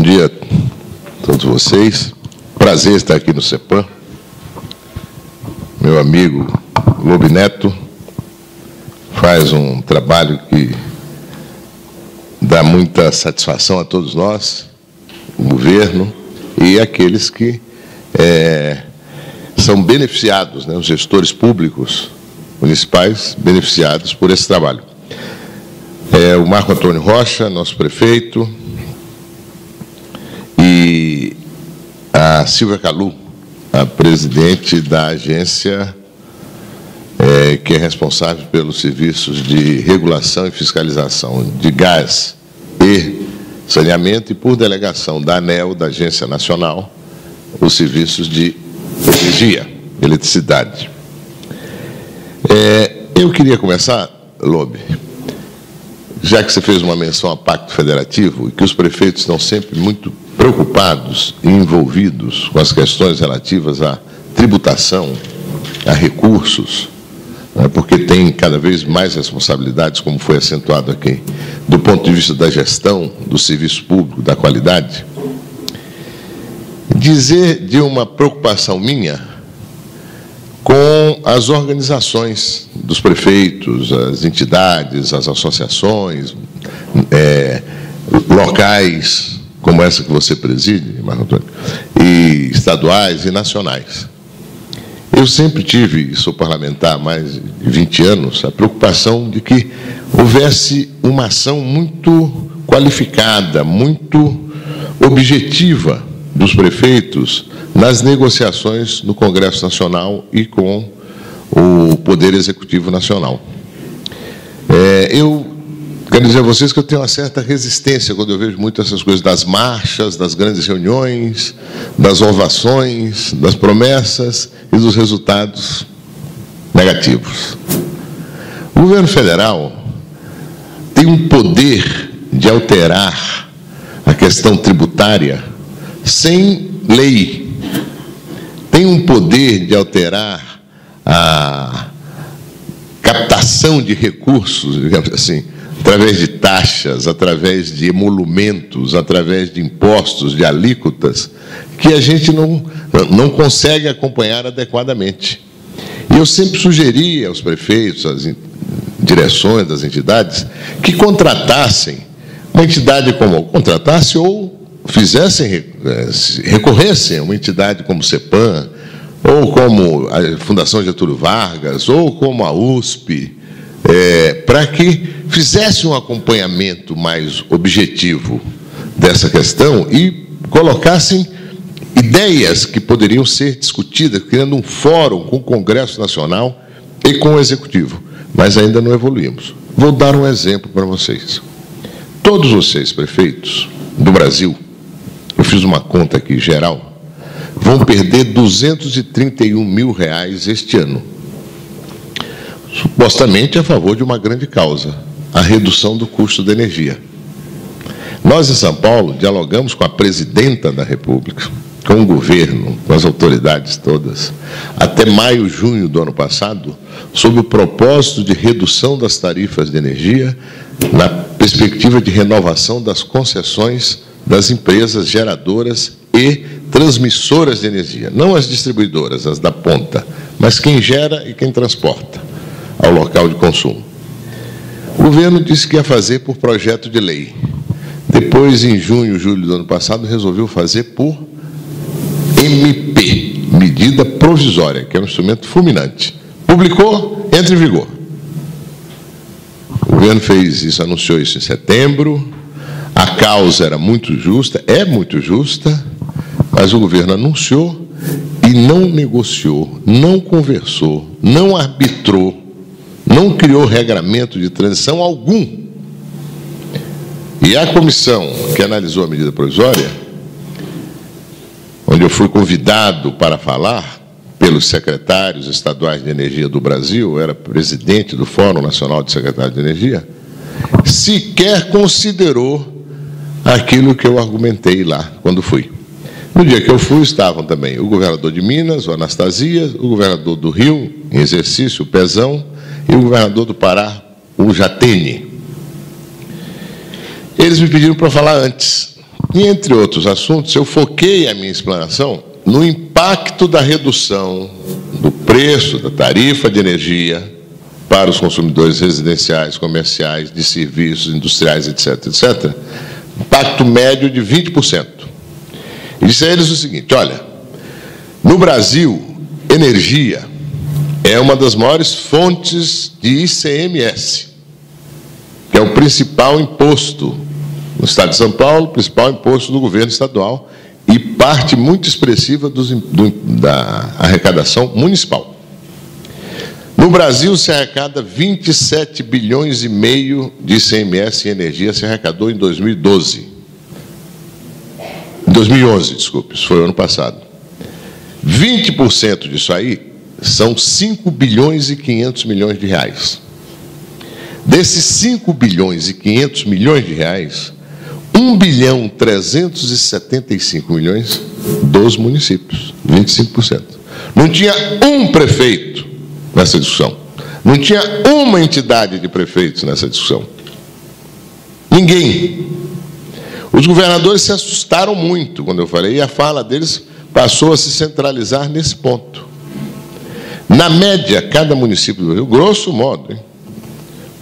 dia a todos vocês. Prazer estar aqui no CEPAM. Meu amigo Lobo Neto faz um trabalho que dá muita satisfação a todos nós, o governo e aqueles que são beneficiados, né, os gestores públicos municipais beneficiados por esse trabalho. O Marco Antônio Rocha, nosso prefeito, e a Silvia Calu, a presidente da agência que é responsável pelos serviços de regulação e fiscalização de gás e saneamento, e por delegação da ANEEL, da Agência Nacional, os serviços de energia, eletricidade. Eu queria começar, Lobe, já que você fez uma menção ao Pacto Federativo, e que os prefeitos estão sempre muito preocupados e envolvidos com as questões relativas à tributação, a recursos, né, porque tem cada vez mais responsabilidades, como foi acentuado aqui, do ponto de vista da gestão do serviço público, da qualidade. Dizer de uma preocupação minha com as organizações dos prefeitos, as entidades, as associações, locais, como essa que você preside, Marco Antônio, e estaduais e nacionais. Eu sempre tive, sou parlamentar há mais de 20 anos, a preocupação de que houvesse uma ação muito qualificada, muito objetiva dos prefeitos nas negociações no Congresso Nacional e com o Poder Executivo Nacional. Eu quero dizer a vocês que eu tenho uma certa resistência quando eu vejo muito essas coisas das marchas, das grandes reuniões, das ovações, das promessas e dos resultados negativos. O governo federal tem um poder de alterar a questão tributária sem lei. Tem um poder de alterar a captação de recursos, digamos assim, através de taxas, através de emolumentos, através de impostos, de alíquotas, que a gente não consegue acompanhar adequadamente. E eu sempre sugeri aos prefeitos, às direções das entidades, que contratassem uma entidade como contratasse ou recorressem a uma entidade como o CEPAM, ou como a Fundação Getúlio Vargas, ou como a USP, para que fizesse um acompanhamento mais objetivo dessa questão e colocassem ideias que poderiam ser discutidas, criando um fórum com o Congresso Nacional e com o Executivo. Mas ainda não evoluímos. Vou dar um exemplo para vocês. Todos vocês, prefeitos do Brasil, eu fiz uma conta aqui geral, vão perder R$231 mil este ano, supostamente a favor de uma grande causa, a redução do custo da energia. Nós, em São Paulo, dialogamos com a presidenta da República, com o governo, com as autoridades todas, até maio, junho do ano passado, sob o propósito de redução das tarifas de energia, na perspectiva de renovação das concessões das empresas geradoras e transmissoras de energia, não as distribuidoras, as da ponta, mas quem gera e quem transporta ao local de consumo. O governo disse que ia fazer por projeto de lei. Depois, em junho, julho do ano passado, resolveu fazer por MP, medida provisória, que é um instrumento fulminante. Publicou, entra em vigor. O governo fez isso, anunciou isso em setembro. A causa era muito justa, é muito justa, mas o governo anunciou e não negociou, não conversou, não arbitrou, não criou regramento de transição algum. E a comissão que analisou a medida provisória, onde eu fui convidado para falar pelos secretários estaduais de energia do Brasil, eu era presidente do Fórum Nacional de Secretários de Energia, sequer considerou aquilo que eu argumentei lá, quando fui. No dia que eu fui, estavam também o governador de Minas, o Anastasia, o governador do Rio, em exercício, o Pezão, e o governador do Pará, o Jatene. Eles me pediram para falar antes. E, entre outros assuntos, eu foquei a minha explanação no impacto da redução do preço da tarifa de energia para os consumidores residenciais, comerciais, de serviços, industriais, etc., etc., impacto médio de 20%. E disse a eles o seguinte: olha, no Brasil, energia é uma das maiores fontes de ICMS, que é o principal imposto no Estado de São Paulo, o principal imposto do governo estadual e parte muito expressiva da arrecadação municipal. No Brasil, se arrecada 27 bilhões e meio de ICMS em energia, se arrecadou em 2011, desculpe, isso foi o ano passado. 20% disso aí são 5 bilhões e 500 milhões de reais. Desses 5 bilhões e 500 milhões de reais, 1 bilhão 375 milhões dos municípios, 25%. Não tinha um prefeito nessa discussão. Não tinha uma entidade de prefeitos nessa discussão. Ninguém. Os governadores se assustaram muito quando eu falei, e a fala deles passou a se centralizar nesse ponto. Na média, cada município do Rio, grosso modo, hein?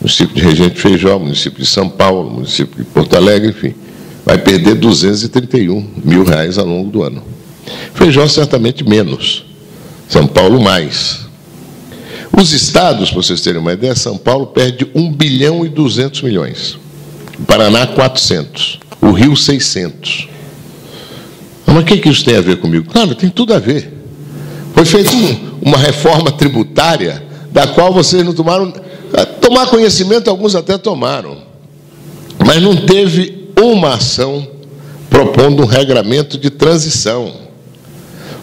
Município de Regente Feijó, município de São Paulo, município de Porto Alegre, enfim, vai perder R$ 231 mil ao longo do ano. Feijó certamente menos, São Paulo mais. Os estados, para vocês terem uma ideia, São Paulo perde 1 bilhão e 200 milhões, o Paraná 400, o Rio 600. Mas o que isso tem a ver comigo? Claro, tem tudo a ver. Foi feita uma reforma tributária da qual vocês não tomaram... Tomar conhecimento, alguns até tomaram, mas não teve uma ação propondo um regramento de transição.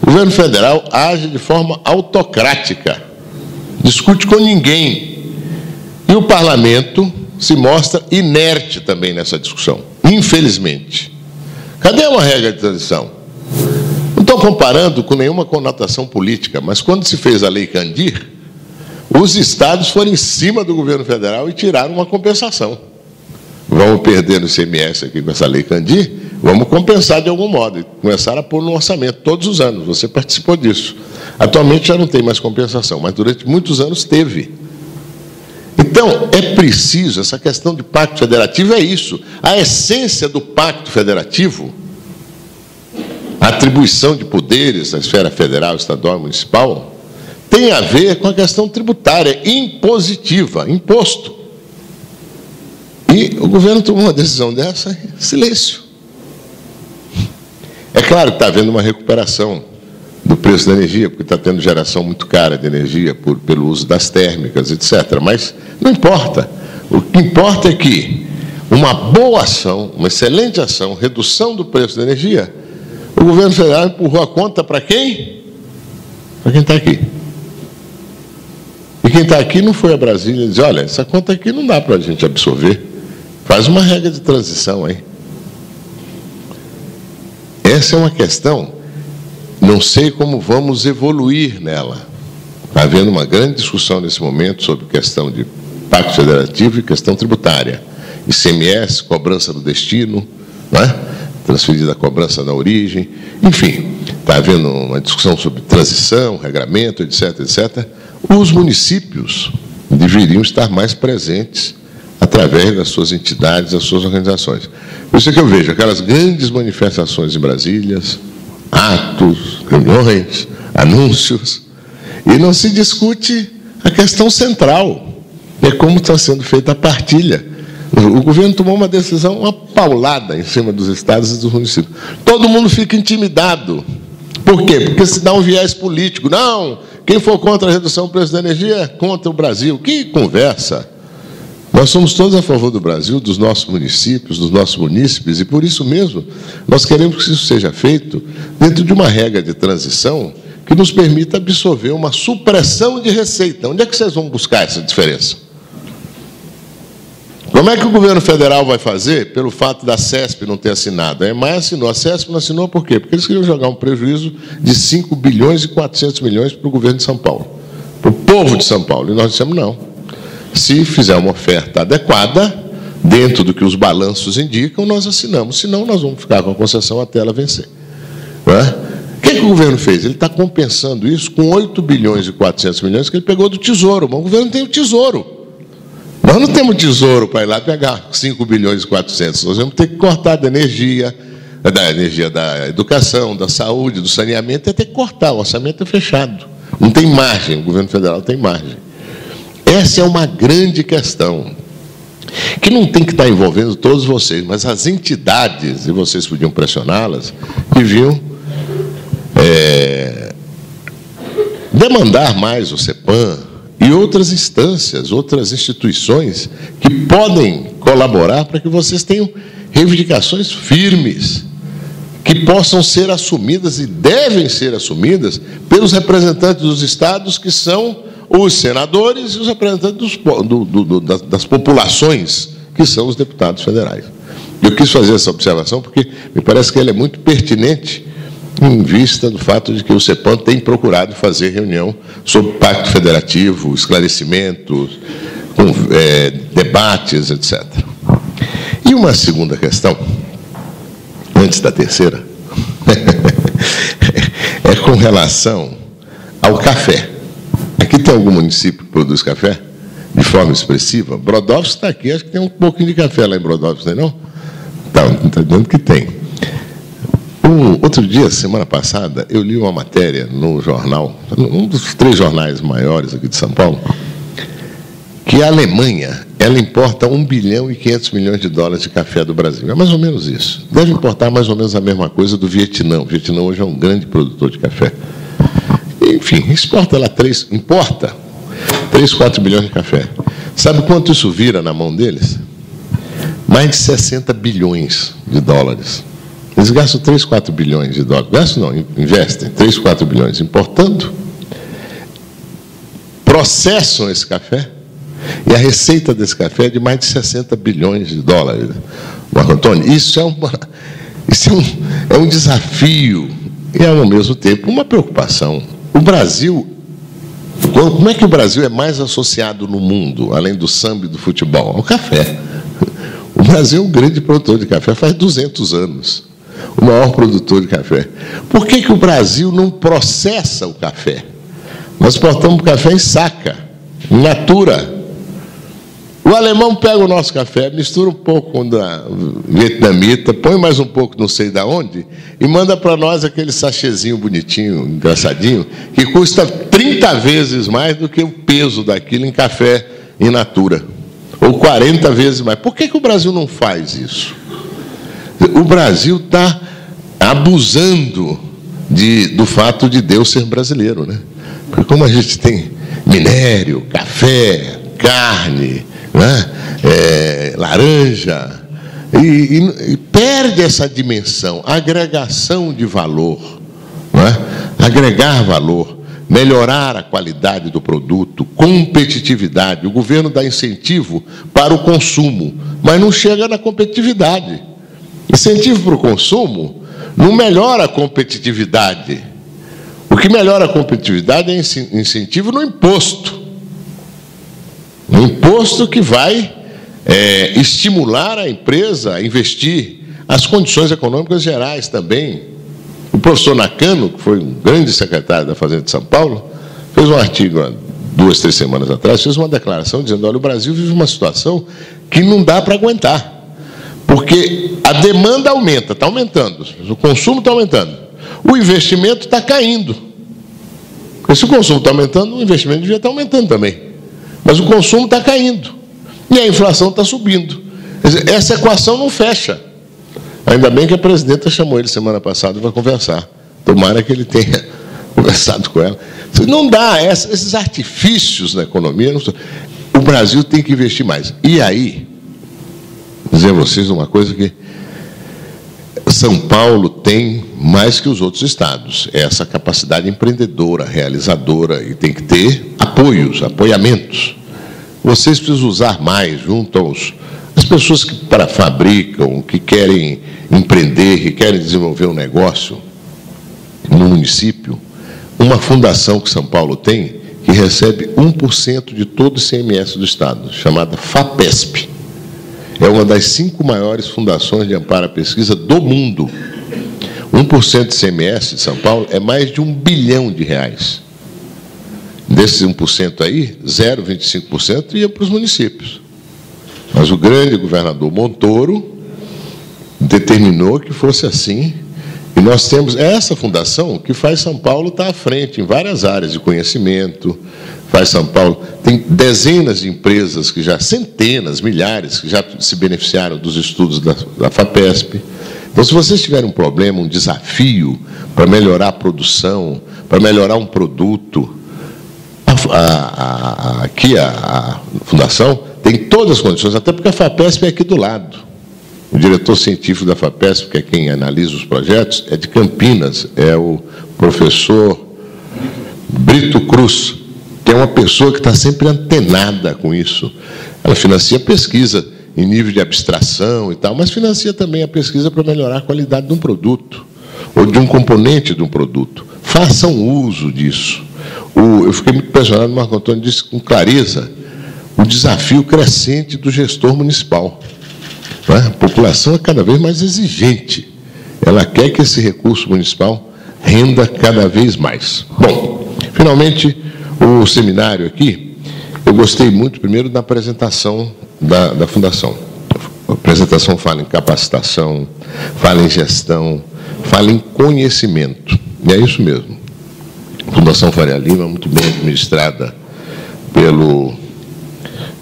O governo federal age de forma autocrática, discute com ninguém, e o parlamento se mostra inerte também nessa discussão, infelizmente. Cadê uma regra de transição? Não estou comparando com nenhuma conotação política, mas quando se fez a Lei Candir, os estados foram em cima do governo federal e tiraram uma compensação. Vamos perder no ICMS aqui com essa Lei Candir, vamos compensar de algum modo. E começaram a pôr no orçamento todos os anos, você participou disso. Atualmente já não tem mais compensação, mas durante muitos anos teve. Então, é preciso, essa questão de pacto federativo é isso. A essência do pacto federativo, a atribuição de poderes da esfera federal, estadual e municipal, tem a ver com a questão tributária, impositiva, imposto. E o governo tomou uma decisão dessa em silêncio. É claro que está havendo uma recuperação do preço da energia, porque está tendo geração muito cara de energia pelo uso das térmicas, etc. Mas não importa. O que importa é que uma boa ação, uma excelente ação, redução do preço da energia, o governo federal empurrou a conta para quem? Para quem está aqui. E quem está aqui não foi a Brasília e diz, olha, essa conta aqui não dá para a gente absorver. Faz uma regra de transição aí. Essa é uma questão, não sei como vamos evoluir nela. Está havendo uma grande discussão nesse momento sobre questão de pacto federativo e questão tributária. ICMS, cobrança do destino, não é? Transferida a cobrança da origem. Enfim, está havendo uma discussão sobre transição, regramento, etc., etc., os municípios deveriam estar mais presentes através das suas entidades, das suas organizações. Por isso é que eu vejo aquelas grandes manifestações em Brasília, atos, reuniões, anúncios, e não se discute a questão central, é como está sendo feita a partilha. O governo tomou uma decisão, uma paulada em cima dos estados e dos municípios. Todo mundo fica intimidado. Por quê? Porque se dá um viés político. Não, quem for contra a redução do preço da energia é contra o Brasil. Que conversa! Nós somos todos a favor do Brasil, dos nossos municípios, dos nossos munícipes, e por isso mesmo nós queremos que isso seja feito dentro de uma regra de transição que nos permita absorver uma supressão de receita. Onde é que vocês vão buscar essa diferença? Como é que o governo federal vai fazer pelo fato da CESP não ter assinado? A EMAI assinou, a CESP não assinou por quê? Porque eles queriam jogar um prejuízo de 5 bilhões e 400 milhões para o governo de São Paulo, para o povo de São Paulo. E nós dissemos, não. Se fizer uma oferta adequada, dentro do que os balanços indicam, nós assinamos. Senão, nós vamos ficar com a concessão até ela vencer. Não é? O que o governo fez? Ele está compensando isso com 8 bilhões e 400 milhões que ele pegou do Tesouro. Mas o governo tem o Tesouro. Nós não temos Tesouro para ir lá pegar 5 bilhões e 400. Nós vamos ter que cortar da energia da educação, da saúde, do saneamento, é ter que cortar. O orçamento é fechado. Não tem margem, o governo federal tem margem. Essa é uma grande questão, que não tem que estar envolvendo todos vocês, mas as entidades, e vocês podiam pressioná-las, deviam demandar mais o CEPAM e outras instâncias, outras instituições que podem colaborar para que vocês tenham reivindicações firmes, que possam ser assumidas e devem ser assumidas pelos representantes dos estados, que são os senadores, e os representantes das populações, que são os deputados federais. Eu quis fazer essa observação porque me parece que ela é muito pertinente em vista do fato de que o CEPAM tem procurado fazer reunião sobre pacto federativo, esclarecimentos, debates, etc. E uma segunda questão, antes da terceira, é com relação ao café. Aqui tem algum município que produz café de forma expressiva? Brodowski está aqui, acho que tem um pouquinho de café lá em Brodowski, não é? Está dizendo que tem. Outro dia, semana passada, eu li uma matéria no jornal, um dos 3 jornais maiores aqui de São Paulo, que a Alemanha, ela importa 1 bilhão e 500 milhões de dólares de café do Brasil. É mais ou menos isso. Deve importar mais ou menos a mesma coisa do Vietnã. O Vietnã hoje é um grande produtor de café. Enfim, importa 3, 4 bilhões de café. Sabe quanto isso vira na mão deles? Mais de 60 bilhões de dólares. Eles gastam 3, 4 bilhões de dólares. Gastam não, investem 3, 4 bilhões importando, processam esse café, e a receita desse café é de mais de 60 bilhões de dólares. Marco Antônio, isso é um desafio e, ao mesmo tempo, uma preocupação. O Brasil, como é que o Brasil é mais associado no mundo, além do samba e do futebol? Ao café. O Brasil é um grande produtor de café, faz 200 anos. O maior produtor de café. Por que o Brasil não processa o café? Nós exportamos café em saca, em natura. O alemão pega o nosso café, mistura um pouco com o da vietnamita, põe mais um pouco não sei de onde, e manda para nós aquele sachêzinho bonitinho, engraçadinho, que custa 30 vezes mais do que o peso daquilo em café in natura. Ou 40 vezes mais. Por que o Brasil não faz isso? O Brasil está abusando do fato de Deus ser brasileiro, né? Porque como a gente tem minério, café, carne, né? Laranja, e perde essa dimensão, agregação de valor, né? Agregar valor, melhorar a qualidade do produto, competitividade. O governo dá incentivo para o consumo, mas não chega na competitividade. Incentivo para o consumo não melhora a competitividade. O que melhora a competitividade é incentivo no imposto. Um imposto que vai estimular a empresa a investir. As condições econômicas gerais também. O professor Nakano, que foi um grande secretário da Fazenda de São Paulo, fez um artigo há 2, 3 semanas atrás, fez uma declaração dizendo: olha, o Brasil vive uma situação que não dá para aguentar. Porque a demanda aumenta, está aumentando, o consumo está aumentando, o investimento está caindo. Porque se o consumo está aumentando, o investimento devia estar aumentando também. Mas o consumo está caindo e a inflação está subindo. Quer dizer, essa equação não fecha. Ainda bem que a presidenta chamou ele semana passada para conversar. Tomara que ele tenha conversado com ela. Não dá, esses artifícios na economia. O Brasil tem que investir mais. E aí, vou dizer a vocês uma coisa que São Paulo tem mais que os outros estados, essa capacidade empreendedora, realizadora, e tem que ter apoiamentos. Vocês precisam usar mais junto às pessoas que fabricam, que querem empreender, que querem desenvolver um negócio no município. Uma fundação que São Paulo tem, que recebe 1% de todo o ICMS do estado, chamada FAPESP. é uma das 5 maiores fundações de amparo à pesquisa do mundo. 1% de ICMS de São Paulo é mais de R$1 bilhão. Desses 1% aí, 0,25% ia para os municípios. Mas o grande governador Montoro determinou que fosse assim. E nós temos essa fundação que faz São Paulo estar à frente em várias áreas de conhecimento. Faz São Paulo, tem dezenas de empresas que já, centenas, milhares, que já se beneficiaram dos estudos da FAPESP. Então, se vocês tiverem um problema, um desafio para melhorar a produção, para melhorar um produto, aqui a Fundação tem todas as condições, até porque a FAPESP é aqui do lado. O diretor científico da FAPESP, que é quem analisa os projetos, é de Campinas, é o professor Brito Cruz, que é uma pessoa que está sempre antenada com isso. Ela financia pesquisa em nível de abstração e tal, mas financia também a pesquisa para melhorar a qualidade de um produto, ou de um componente de um produto. Façam uso disso. Eu fiquei muito impressionado, o Marco Antônio disse com clareza, o desafio crescente do gestor municipal. Não é? A população é cada vez mais exigente. Ela quer que esse recurso municipal renda cada vez mais. Bom, finalmente, o seminário aqui, eu gostei muito, primeiro, da apresentação da Fundação. A apresentação fala em capacitação, fala em gestão, fala em conhecimento. E é isso mesmo. A Fundação Faria Lima, muito bem administrada pelo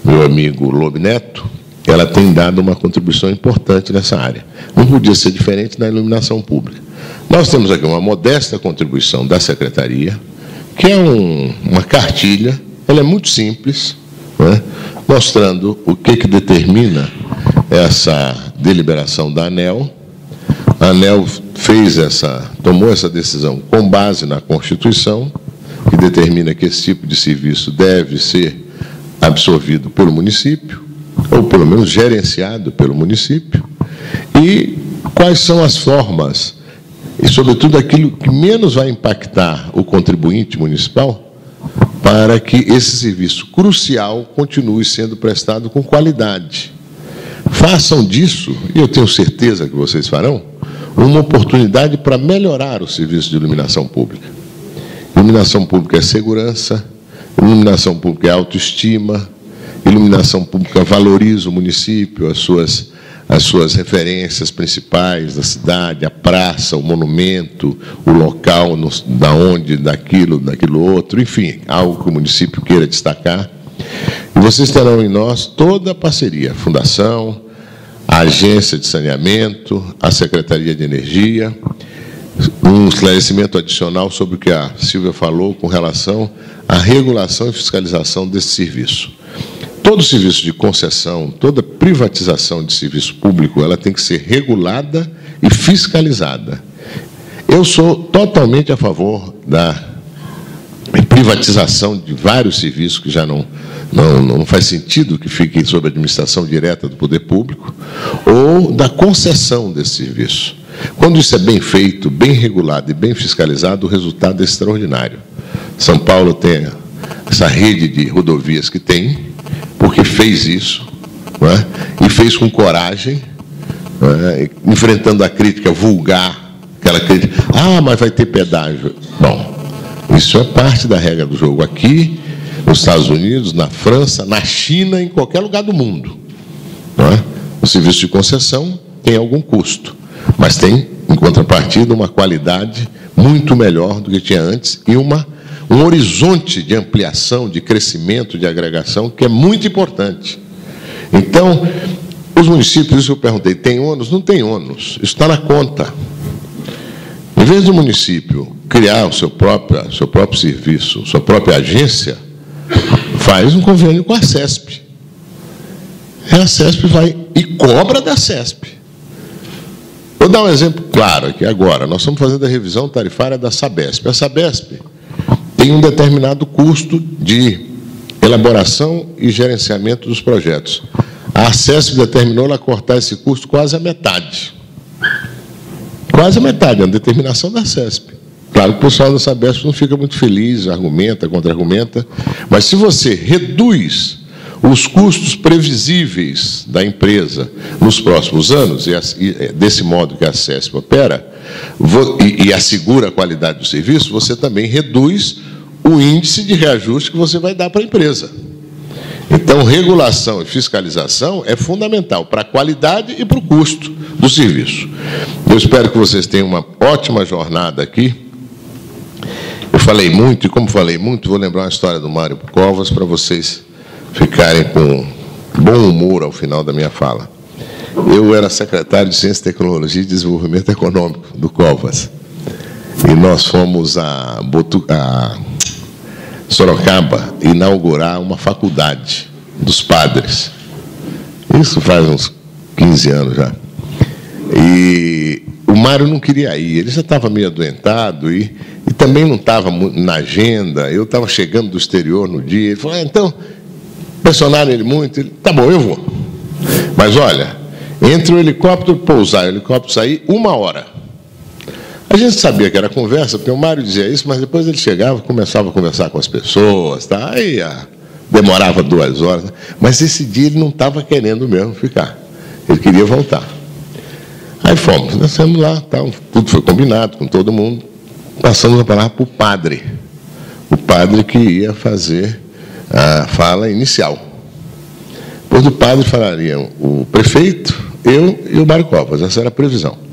meu amigo Lobe Neto, ela tem dado uma contribuição importante nessa área. Não podia ser diferente na iluminação pública. Nós temos aqui uma modesta contribuição da Secretaria, que é uma cartilha, ela é muito simples, né, mostrando o que determina essa deliberação da ANEEL. A ANEEL tomou essa decisão com base na Constituição, que determina que esse tipo de serviço deve ser absorvido pelo município, ou pelo menos gerenciado pelo município, e quais são as formas, e sobretudo aquilo que menos vai impactar o contribuinte municipal, para que esse serviço crucial continue sendo prestado com qualidade. Façam disso, e eu tenho certeza que vocês farão, uma oportunidade para melhorar o serviço de iluminação pública. Iluminação pública é segurança, iluminação pública é autoestima, iluminação pública valoriza o município, as suas referências principais da cidade, a praça, o monumento, o local daquilo outro, enfim, algo que o município queira destacar. E vocês terão em nós toda a parceria, a Fundação, a Agência de Saneamento, a Secretaria de Energia, um esclarecimento adicional sobre o que a Silvia falou com relação à regulação e fiscalização desse serviço. Todo serviço de concessão, toda privatização de serviço público, ela tem que ser regulada e fiscalizada. Eu sou totalmente a favor da privatização de vários serviços que já não faz sentido que fiquem sob a administração direta do poder público, ou da concessão desse serviço. Quando isso é bem feito, bem regulado e bem fiscalizado, o resultado é extraordinário. São Paulo tem essa rede de rodovias que tem, porque fez isso, não é? E fez com coragem, não é? Enfrentando a crítica vulgar, aquela crítica, mas vai ter pedágio. Bom, isso é parte da regra do jogo aqui, nos Estados Unidos, na França, na China, em qualquer lugar do mundo. Não é? O serviço de concessão tem algum custo, mas tem, em contrapartida, uma qualidade muito melhor do que tinha antes e um horizonte de ampliação, de crescimento, de agregação, que é muito importante. Então, os municípios, isso eu perguntei, tem ônus? Não tem ônus, isso está na conta. Em vez do município criar o seu próprio serviço, sua própria agência, faz um convênio com a CESP. E a CESP vai e cobra da CESP. Vou dar um exemplo claro aqui agora. Nós estamos fazendo a revisão tarifária da Sabesp. A Sabesp tem um determinado custo de elaboração e gerenciamento dos projetos. A CESP determinou ela cortar esse custo quase a metade. Quase a metade, é uma determinação da CESP. Claro que o pessoal da Sabesp não fica muito feliz, argumenta, contra-argumenta, mas se você reduz os custos previsíveis da empresa nos próximos anos, e desse modo que a CESP opera, e assegura a qualidade do serviço, você também reduz o índice de reajuste que você vai dar para a empresa. Então, regulação e fiscalização é fundamental para a qualidade e para o custo do serviço. Eu espero que vocês tenham uma ótima jornada aqui. Eu falei muito, e como falei muito, vou lembrar uma história do Mário Covas para vocês ficarem com bom humor ao final da minha fala. Eu era secretário de Ciência, Tecnologia e Desenvolvimento Econômico do Covas. E nós fomos a Sorocaba inaugurar uma faculdade dos padres. Isso faz uns 15 anos já. E o Mário não queria ir, ele já estava meio adoentado e também não estava na agenda. Eu estava chegando do exterior no dia, ele falou, então, pressionaram ele muito, ele, tá bom, eu vou. Mas olha, entre o helicóptero pousar e o helicóptero sair, 1 hora. A gente sabia que era conversa, porque o Mário dizia isso, mas depois ele chegava, começava a conversar com as pessoas, tá? Aí demorava 2 horas. Mas esse dia ele não estava querendo mesmo ficar. Ele queria voltar. Aí fomos, nós fomos lá, tudo foi combinado com todo mundo. Passamos a palavra para o padre. O padre que ia fazer a fala inicial. Depois do padre falariam o prefeito, eu e o Mário Covas. Essa era a previsão.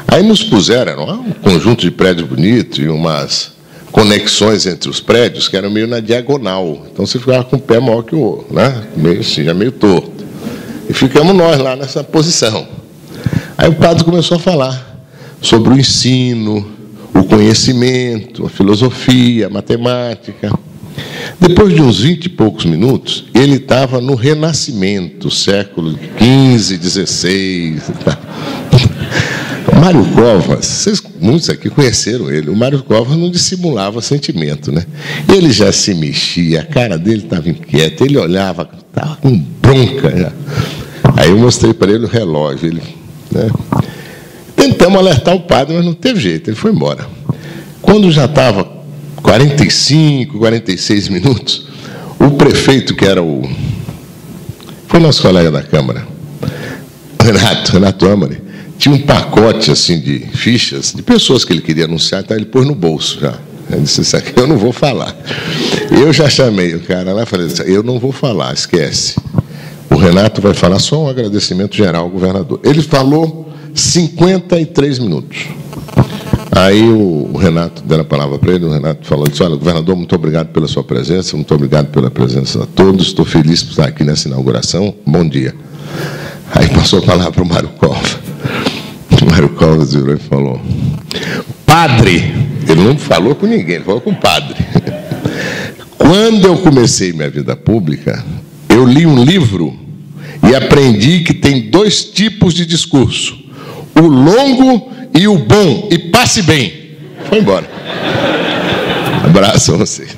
Aí nos puseram um conjunto de prédios bonitos e umas conexões entre os prédios que eram meio na diagonal. Então você ficava com o pé maior que o outro, né? Meio assim, já meio torto. E ficamos nós lá nessa posição. Aí o padre começou a falar sobre o ensino, o conhecimento, a filosofia, a matemática. Depois de uns 20 e poucos minutos, ele estava no Renascimento, século XV, XVI. Mário Covas, muitos aqui conheceram ele, o Mário Covas não dissimulava sentimento, né? Ele já se mexia, a cara dele estava inquieta, ele olhava, estava com bronca já. Aí eu mostrei para ele o relógio, ele, né? Tentamos alertar o padre, mas não teve jeito, ele foi embora. Quando já estava 45, 46 minutos, o prefeito, que era foi nosso colega da Câmara, Renato Amari, tinha um pacote assim de fichas de pessoas que ele queria anunciar, então ele pôs no bolso já. Ele disse, isso aqui eu não vou falar. Eu já chamei o cara lá e falei, eu não vou falar, esquece. O Renato vai falar só um agradecimento geral ao governador. Ele falou 53 minutos. Aí o Renato, deu a palavra para ele, o Renato falou, disse, olha, governador, muito obrigado pela sua presença, muito obrigado pela presença de todos, estou feliz por estar aqui nessa inauguração, bom dia. Aí passou a palavra para o Mário Covas. O Mário Covas virou e falou, padre, ele não falou com ninguém, ele falou com o padre. Quando eu comecei minha vida pública, eu li um livro e aprendi que tem 2 tipos de discurso, o longo e o bom, e passe bem. Foi embora. Abraço a vocês.